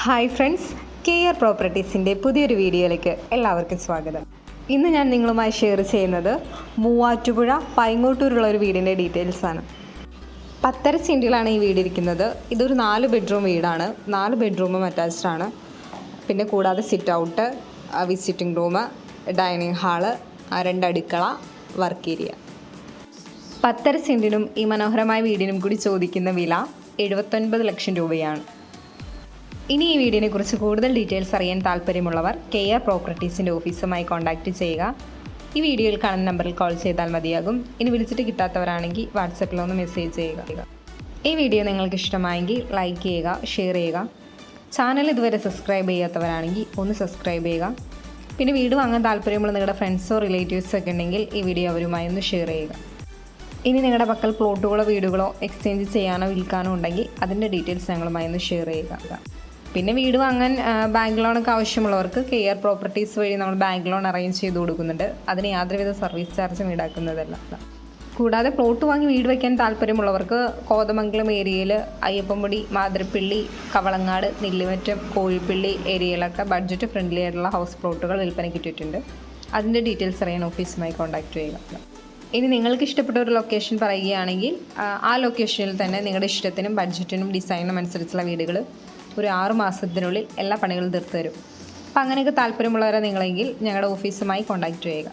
Hi friends, care പ്രോപ്പർട്ടീസിൻ്റെ പുതിയൊരു വീഡിയോയിലേക്ക് എല്ലാവർക്കും സ്വാഗതം. ഇന്ന് ഞാൻ നിങ്ങളുമായി ഷെയർ ചെയ്യുന്നത് മൂവാറ്റുപുഴ പൈങ്ങോട്ടൂരുള്ള ഒരു വീടിൻ്റെ ഡീറ്റെയിൽസാണ്. 10.5 സെൻറ്റിലാണ് ഈ വീട് ഇരിക്കുന്നത്. ഇതൊരു 4 ബെഡ്റൂം വീടാണ്. 4 ബെഡ്റൂമും അറ്റാച്ച്ഡ് ആണ്. പിന്നെ കൂടാതെ sit out, visiting room, dining hall, 2 അടുക്കള, വർക്ക് ഏരിയ. 10.5 സെൻറ്റിനും ഈ മനോഹരമായ വീടിനും കൂടി ചോദിക്കുന്ന വില 79 ലക്ഷം രൂപയാണ്. ഇനി ഈ വീഡിയോനെ കുറിച്ച് കൂടുതൽ ഡീറ്റെയിൽസ് അറിയാൻ താല്പര്യമുള്ളവർ കെയർ പ്രോപ്പർട്ടീസിൻ്റെ ഓഫീസുമായി കോൺടാക്റ്റ് ചെയ്യുക. ഈ വീഡിയോയിൽ കാണുന്ന നമ്പറിൽ കോൾ ചെയ്താൽ മതിയാകും. ഇനി വിളിച്ചിട്ട് കിട്ടാത്തവരാണെങ്കിൽ വാട്സപ്പിലൊന്ന് മെസ്സേജ് ചെയ്യുക. ഈ വീഡിയോ നിങ്ങൾക്ക് ഇഷ്ടമായെങ്കിൽ ലൈക്ക് ചെയ്യുക, ഷെയർ ചെയ്യുക. ചാനൽ ഇതുവരെ സബ്സ്ക്രൈബ് ചെയ്യാത്തവരാണെങ്കിൽ ഒന്ന് സബ്സ്ക്രൈബ് ചെയ്യുക. പിന്നെ വീട് വാങ്ങാൻ താല്പര്യമുള്ള നിങ്ങളുടെ ഫ്രണ്ട്സോ റിലേറ്റീവ്സോ ഒക്കെ ഉണ്ടെങ്കിൽ ഈ വീഡിയോ അവരുമായി ഒന്ന് ഷെയർ ചെയ്യുക. ഇനി നിങ്ങളുടെ പക്കൽ പ്ലോട്ടുകളോ വീടുകളോ എക്സ്ചേഞ്ച് ചെയ്യാനോ വിൽക്കാനോ ഉണ്ടെങ്കിൽ അതിൻ്റെ ഡീറ്റെയിൽസ് ഞങ്ങളുമായി ഒന്ന് ഷെയർ ചെയ്യുക. പിന്നെ വീട് വാങ്ങാൻ ബാങ്ക് ലോണൊക്കെ ആവശ്യമുള്ളവർക്ക് കെയർ പ്രോപ്പർട്ടീസ് വഴി നമ്മൾ ബാങ്ക് ലോൺ അറേഞ്ച് ചെയ്ത് കൊടുക്കുന്നുണ്ട്. അതിന് യാതൊരുവിധ സർവീസ് ചാർജും ഈടാക്കുന്നതല്ല. കൂടാതെ പ്ലോട്ട് വാങ്ങി വീട് വയ്ക്കാൻ താല്പര്യമുള്ളവർക്ക് കോതമംഗലം ഏരിയയിൽ അയ്യപ്പൻമുടി, മാതിരപ്പള്ളി, കവളങ്ങാട്, നെല്ലിമറ്റം, കോഴിപ്പള്ളി ഏരിയയിലൊക്കെ ബഡ്ജറ്റ് ഫ്രണ്ട്ലി ആയിട്ടുള്ള ഹൗസ് പ്ലോട്ടുകൾ വിൽപ്പനയ്ക്ക് ഇട്ടിട്ടുണ്ട്. അതിൻ്റെ ഡീറ്റെയിൽസ് അറിയാൻ ഓഫീസുമായി കോൺടാക്റ്റ് ചെയ്യുക. ഇനി നിങ്ങൾക്ക് ഇഷ്ടപ്പെട്ട ഒരു ലൊക്കേഷൻ പറയുകയാണെങ്കിൽ ആ ലൊക്കേഷനിൽ തന്നെ നിങ്ങളുടെ ഇഷ്ടത്തിനും ബഡ്ജറ്റിനും ഡിസൈനും അനുസരിച്ചുള്ള വീടുകൾ ഒരു 6 മാസത്തിനുള്ളിൽ എല്ലാ പണികളും തീർത്ത് തരും. അപ്പോൾ അങ്ങനെയൊക്കെ താല്പര്യമുള്ളവരെ നിങ്ങളെങ്കിൽ ഞങ്ങളുടെ ഓഫീസുമായി കോൺടാക്റ്റ് ചെയ്യുക.